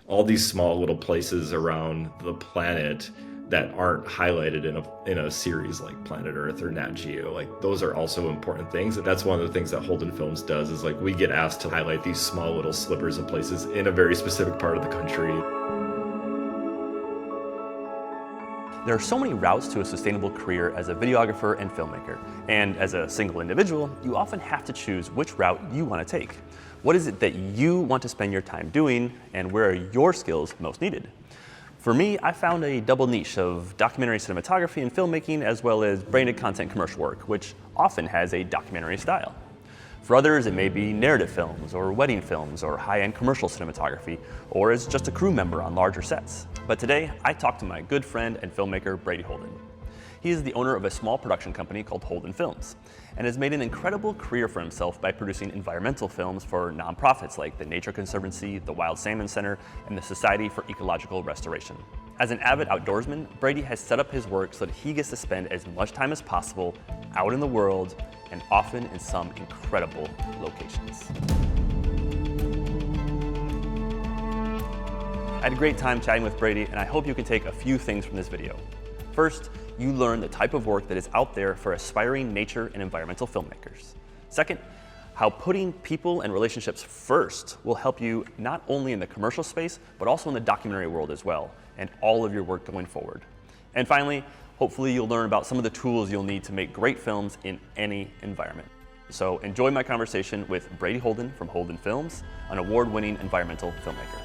all these small little places around the planet that aren't highlighted in a series like Planet Earth or Nat Geo. Like, those are also important things. And that's one of the things that Holden Films does, is like we get asked to highlight these small little slivers of places in a very specific part of the country. There are so many routes to a sustainable career as a videographer and filmmaker. And as a single individual, you often have to choose which route you want to take. What is it that you want to spend your time doing, and where are your skills most needed? For me, I found a double niche of documentary cinematography and filmmaking, as well as branded content commercial work, which often has a documentary style. For others, it may be narrative films or wedding films or high-end commercial cinematography, or as just a crew member on larger sets. But today, I talked to my good friend and filmmaker, Brady Holden. He is the owner of a small production company called Holden Films, and has made an incredible career for himself by producing environmental films for nonprofits like the Nature Conservancy, the Wild Salmon Center, and the Society for Ecological Restoration. As an avid outdoorsman, Brady has set up his work so that he gets to spend as much time as possible out in the world, and often in some incredible locations. I had a great time chatting with Brady, and I hope you can take a few things from this video. First, you learn the type of work that is out there for aspiring nature and environmental filmmakers. Second, how putting people and relationships first will help you not only in the commercial space, but also in the documentary world as well, and all of your work going forward. And finally, hopefully you'll learn about some of the tools you'll need to make great films in any environment. So enjoy my conversation with Brady Holden from Holden Films, an award-winning environmental filmmaker.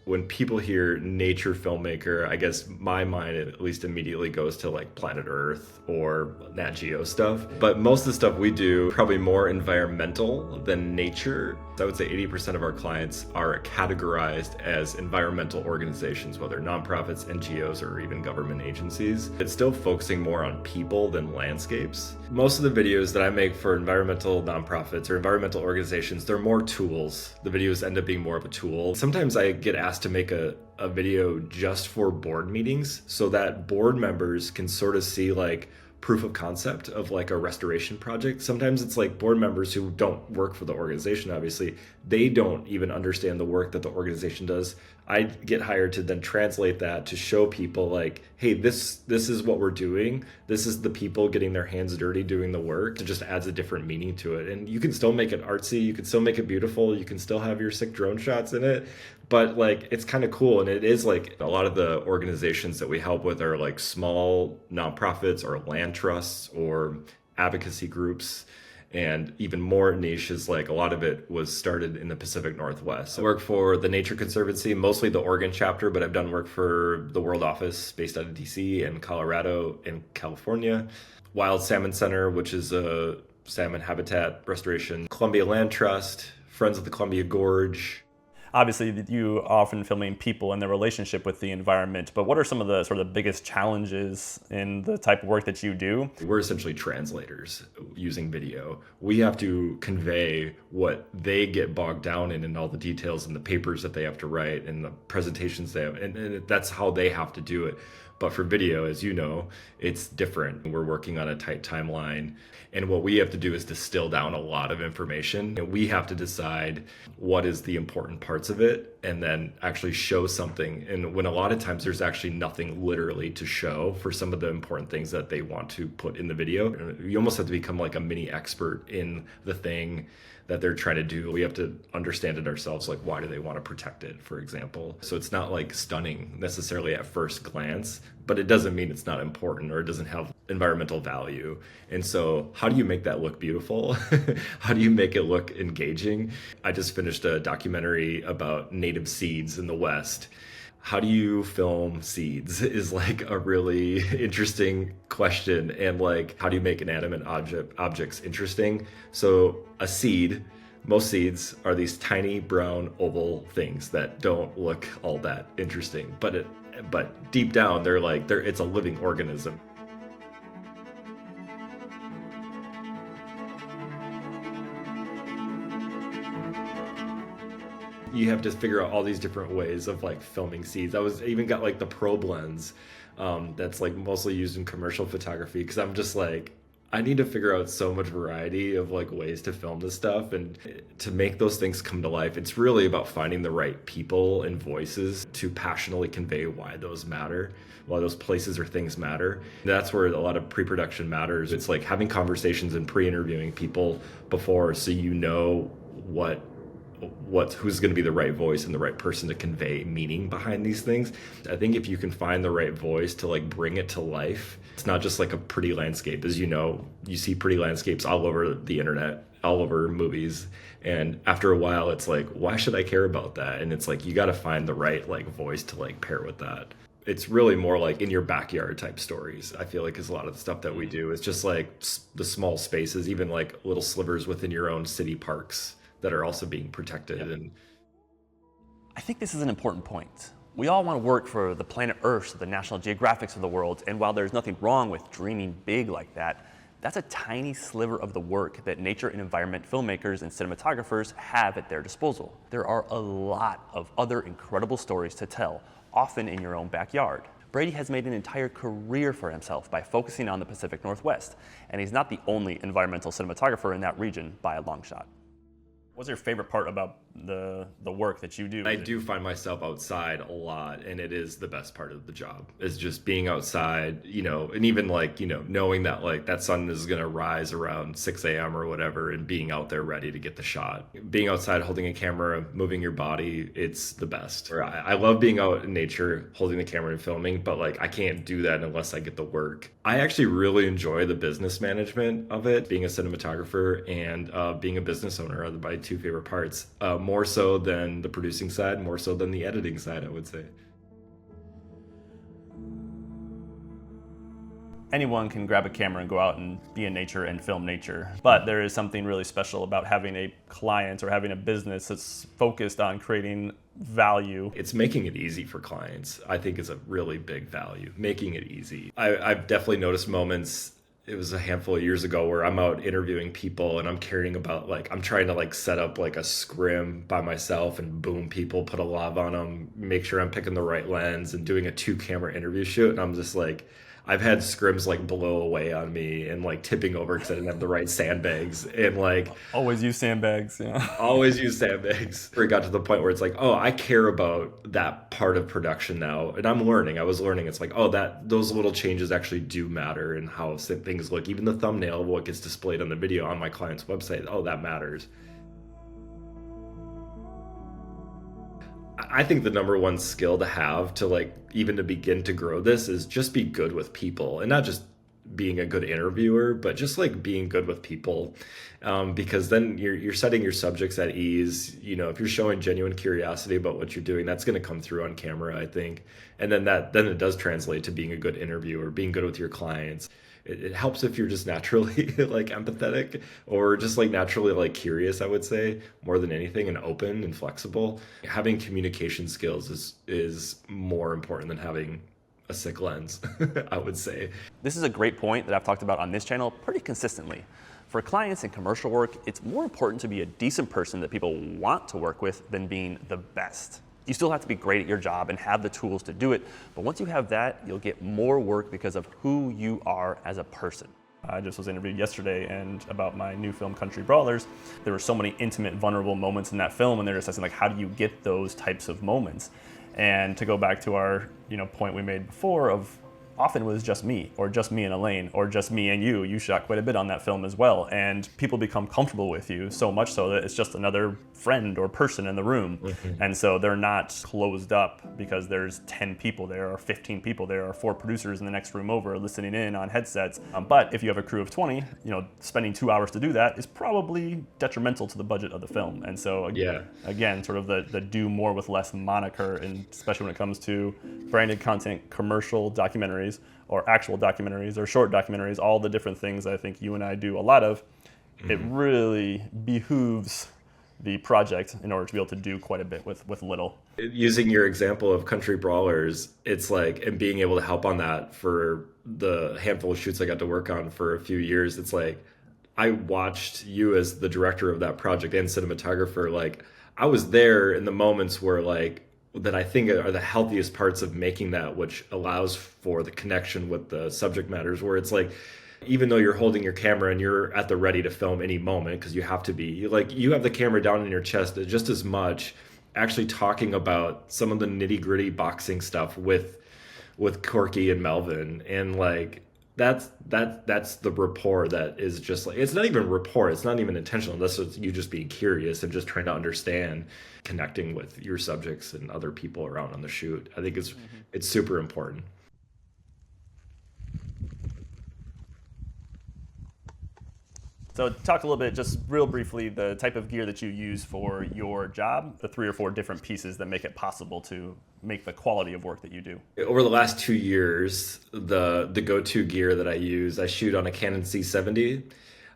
When people hear nature filmmaker, I guess my mind at least immediately goes to like Planet Earth or Nat Geo stuff. But most of the stuff we do, probably more environmental than nature. I would say 80% of our clients are categorized as environmental organizations, whether nonprofits, NGOs, or even government agencies. It's still focusing more on people than landscapes. Most of the videos that I make for environmental nonprofits or environmental organizations, they're more tools. The videos end up being more of a tool. Sometimes I get asked to make a video just for board meetings so that board members can sort of see like proof of concept of like a restoration project. Sometimes it's like board members who don't work for the organization, obviously, they don't even understand the work that the organization does. I get hired to then translate that to show people like, hey, this is what we're doing. This is the people getting their hands dirty doing the work. It just adds a different meaning to it. And you can still make it artsy, you can still make it beautiful, you can still have your sick drone shots in it, but like it's kind of cool. And it is like a lot of the organizations that we help with are like small nonprofits or land trusts or advocacy groups. And even more niche is like a lot of it was started in the Pacific Northwest. I work for the Nature Conservancy, mostly the Oregon chapter, but I've done work for the World Office based out of DC and Colorado and California. Wild Salmon Center, which is a salmon habitat restoration. Columbia Land Trust, Friends of the Columbia Gorge. Obviously, you are often filming people and their relationship with the environment, but what are some of the sort of the biggest challenges in the type of work that you do? We're essentially translators using video. We have to convey what they get bogged down in and all the details and the papers that they have to write and the presentations they have, and that's how they have to do it. But for video, as you know, it's different. We're working on a tight timeline. And what we have to do is distill down a lot of information. And we have to decide what is the important parts of it and then actually show something. And when a lot of times there's actually nothing literally to show for some of the important things that they want to put in the video. You almost have to become like a mini expert in the thing that they're trying to do. We have to understand it ourselves, like why do they want to protect it, for example. So it's not like stunning necessarily at first glance, but it doesn't mean it's not important or it doesn't have environmental value. And so how do you make that look beautiful? How do you make it look engaging? I just finished a documentary about native seeds in the West. How do you film seeds is like a really interesting question. And like, how do you make inanimate objects interesting? So a seed, most seeds are these tiny brown oval things that don't look all that interesting, but deep down it's a living organism. You have to figure out all these different ways of like filming seeds. I even got like the probe lens that's like mostly used in commercial photography, because I'm just like, I need to figure out so much variety of like ways to film this stuff and to make those things come to life. It's really about finding the right people and voices to passionately convey why those matter, why those places or things matter. That's where a lot of pre-production matters. It's like having conversations and pre-interviewing people before, so you know who's going to be the right voice and the right person to convey meaning behind these things. I think if you can find the right voice to like bring it to life, it's not just like a pretty landscape. As you know, you see pretty landscapes all over the internet, all over movies, and after a while it's like, why should I care about that? And it's like, you got to find the right like voice to like pair with that. It's really more like in your backyard type stories. I feel like is a lot of the stuff that we do. It's just like the small spaces, even like little slivers within your own city parks that are also being protected. And I think this is an important point. We all want to work for the planet Earth, the National Geographics of the world, and while there's nothing wrong with dreaming big like that, that's a tiny sliver of the work that nature and environment filmmakers and cinematographers have at their disposal. There are a lot of other incredible stories to tell, often in your own backyard. Brady has made an entire career for himself by focusing on the Pacific Northwest, and he's not the only environmental cinematographer in that region by a long shot. What's your favorite part about the work that you do? I do find myself outside a lot, and it is the best part of the job, is just being outside, and even like, knowing that like that sun is going to rise around 6 a.m. or whatever, and being out there ready to get the shot. Being outside, holding a camera, moving your body, it's the best. I love being out in nature, holding the camera and filming, but like I can't do that unless I get the work. I actually really enjoy the business management of it. Being a cinematographer and being a business owner are my two favorite parts. More so than the producing side, more so than the editing side, I would say. Anyone can grab a camera and go out and be in nature and film nature, but there is something really special about having a client or having a business that's focused on creating value. It's making it easy for clients, I think, is a really big value. Making it easy. I've definitely noticed moments. It was a handful of years ago where I'm out interviewing people and I'm caring about like, I'm trying to like set up like a scrim by myself and boom people, put a lav on them, make sure I'm picking the right lens and doing a 2-camera interview shoot. And I'm just like, I've had scrims like blow away on me and like tipping over because I didn't have the right sandbags and like always use sandbags. Yeah. Always use sandbags. It got to the point where it's like, oh, I care about that part of production now, and I'm learning. I was learning. It's like, oh, those little changes actually do matter in how things look. Even the thumbnail of what gets displayed on the video on my client's website, oh, that matters. I think the number one skill to have to like even to begin to grow this is just be good with people, and not just being a good interviewer, but just like being good with people, because then you're setting your subjects at ease. If you're showing genuine curiosity about what you're doing, that's going to come through on camera, I think, and then it does translate to being a good interviewer, being good with your clients. It helps if you're just naturally like empathetic or just like naturally like curious, I would say, more than anything, and open and flexible. Having communication skills is more important than having a sick lens, I would say. This is a great point that I've talked about on this channel pretty consistently. For clients in commercial work, it's more important to be a decent person that people want to work with than being the best. You still have to be great at your job and have the tools to do it, but once you have that, you'll get more work because of who you are as a person. I just was interviewed yesterday and about my new film, Country Brawlers. There were so many intimate, vulnerable moments in that film, and they're just asking, like, how do you get those types of moments? And to go back to our point we made before of often it was just me, or just me and Elaine, or just me and you. You shot quite a bit on that film as well, and people become comfortable with you so much so that it's just another friend or person in the room. Mm-hmm. And so they're not closed up because there's 10 people there or 15 people there or 4 producers in the next room over listening in on headsets. But if you have a crew of 20, spending 2 hours to do that is probably detrimental to the budget of the film. And so again, sort of the do more with less moniker, and especially when it comes to branded content, commercial documentaries, or actual documentaries or short documentaries, all the different things I think you and I do a lot of, it really behooves the project in order to be able to do quite a bit with little. Using your example of Country Brawlers, it's like, and being able to help on that for the handful of shoots I got to work on for a few years, it's like, I watched you as the director of that project and cinematographer, like, I was there in the moments where like, that I think are the healthiest parts of making that, which allows for the connection with the subject matters, where it's like, Even though you're holding your camera and you're at the ready to film any moment, because you have to be, like, you have the camera down in your chest just as much, actually talking about some of the nitty-gritty boxing stuff with Corky and Melvin, and like that's the rapport that is just like, it's not even rapport, it's not even intentional, that's just you just being curious and just trying to understand, connecting with your subjects and other people around on the shoot. I think it's super important. So talk a little bit, just real briefly, the type of gear that you use for your job, the 3 or 4 different pieces that make it possible to make the quality of work that you do. Over the last 2 years, the go-to gear that I use, I shoot on a Canon C70.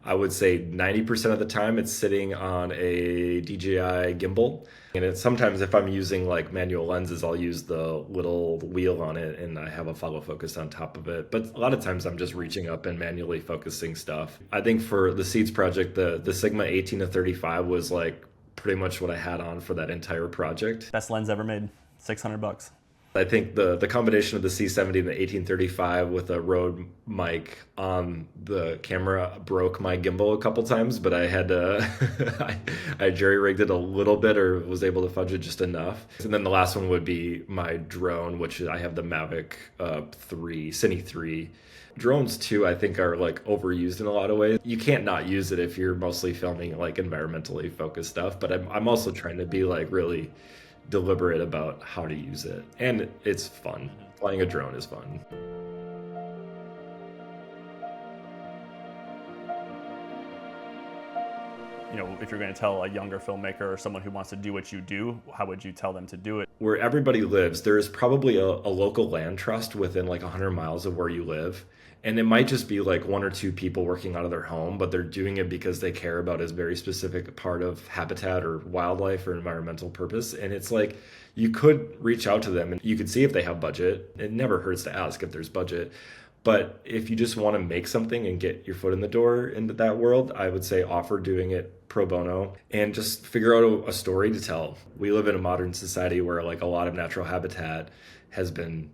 I would say 90% of the time it's sitting on a DJI gimbal. And it's sometimes if I'm using like manual lenses, I'll use the little wheel on it and I have a follow focus on top of it. But a lot of times I'm just reaching up and manually focusing stuff. I think for the Seeds project, the Sigma 18 to 35 was like pretty much what I had on for that entire project. Best lens ever made, $600. I think the combination of the C70 and the 1835 with a Rode mic on the camera broke my gimbal a couple times, but I had to I jerry-rigged it a little bit, or was able to fudge it just enough. And then the last one would be my drone, which I have the Mavic 3, Cine 3. Drones too, I think, are like overused in a lot of ways. You can't not use it if you're mostly filming like environmentally focused stuff, but I'm also trying to be like really deliberate about how to use it, and it's fun. Flying a drone is fun. You know, if you're going to tell a younger filmmaker or someone who wants to do what you do, how would you tell them to do it? Where everybody lives, there is probably a local land trust within like 100 miles of where you live. And it might just be like 1 or 2 people working out of their home, but they're doing it because they care about a very specific part of habitat or wildlife or environmental purpose. And it's like, you could reach out to them and you could see if they have budget. It never hurts to ask if there's budget. But if you just want to make something and get your foot in the door into that world, I would say offer doing it pro bono and just figure out a story to tell. We live in a modern society where like a lot of natural habitat has been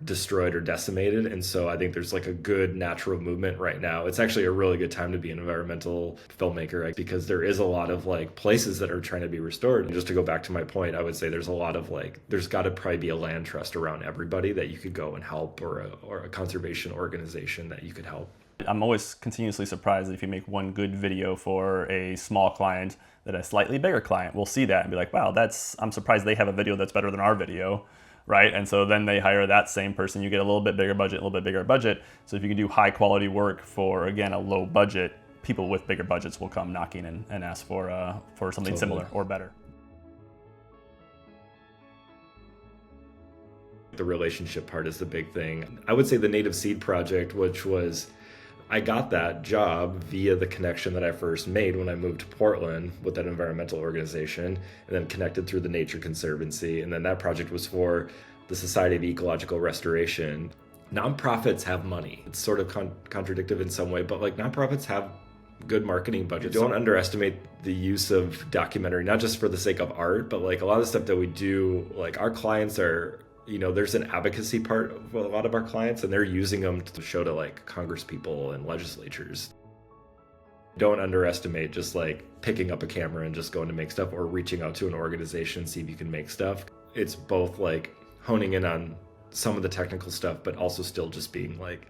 destroyed or decimated, and so I think there's like a good natural movement right now. It's actually a really good time to be an environmental filmmaker because there is a lot of like places that are trying to be restored. And just to go back to my point, I would say there's a lot of like, there's got to probably be a land trust around everybody that you could go and help, or a conservation organization that you could help. I'm always continuously surprised that if you make one good video for a small client, that a slightly bigger client will see that and be like, wow, I'm surprised they have a video that's better than our video. Right? And so then they hire that same person, you get a little bit bigger budget, a little bit bigger budget. So if you can do high quality work for, again, a low budget, people with bigger budgets will come knocking and ask for something similar or better. The relationship part is the big thing. I would say the Native Seed project, which was, I got that job via the connection that I first made when I moved to Portland with that environmental organization, and then connected through the Nature Conservancy. And then that project was for the Society of Ecological Restoration. Nonprofits have money. It's sort of contradictory in some way, but like nonprofits have good marketing budgets. Don't underestimate the use of documentary, not just for the sake of art, but like a lot of the stuff that we do, like our clients are, you know, there's an advocacy part of a lot of our clients, and they're using them to show to like Congress people and legislatures. Don't underestimate just like picking up a camera and just going to make stuff, or reaching out to an organization, see if you can make stuff. It's both like honing in on some of the technical stuff, but also still just being like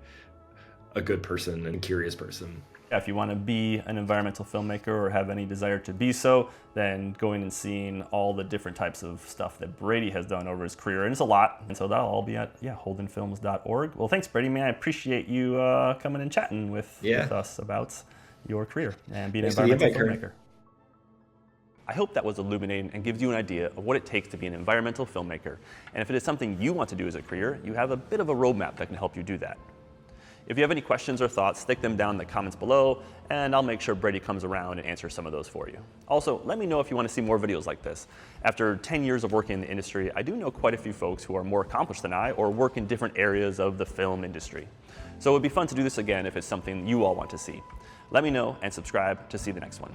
a good person and curious person. If you want to be an environmental filmmaker or have any desire to be so, then going and seeing all the different types of stuff that Brady has done over his career, and it's a lot, and so that'll all be at holdenfilms.org. Well, thanks, Brady, man. I appreciate you coming and chatting with us about your career and being an environmental filmmaker. I hope that was illuminating and gives you an idea of what it takes to be an environmental filmmaker. And if it is something you want to do as a career, you have a bit of a roadmap that can help you do that. If you have any questions or thoughts, stick them down in the comments below, and I'll make sure Brady comes around and answers some of those for you. Also, let me know if you want to see more videos like this. After 10 years of working in the industry, I do know quite a few folks who are more accomplished than I, or work in different areas of the film industry. So it would be fun to do this again if it's something you all want to see. Let me know and subscribe to see the next one.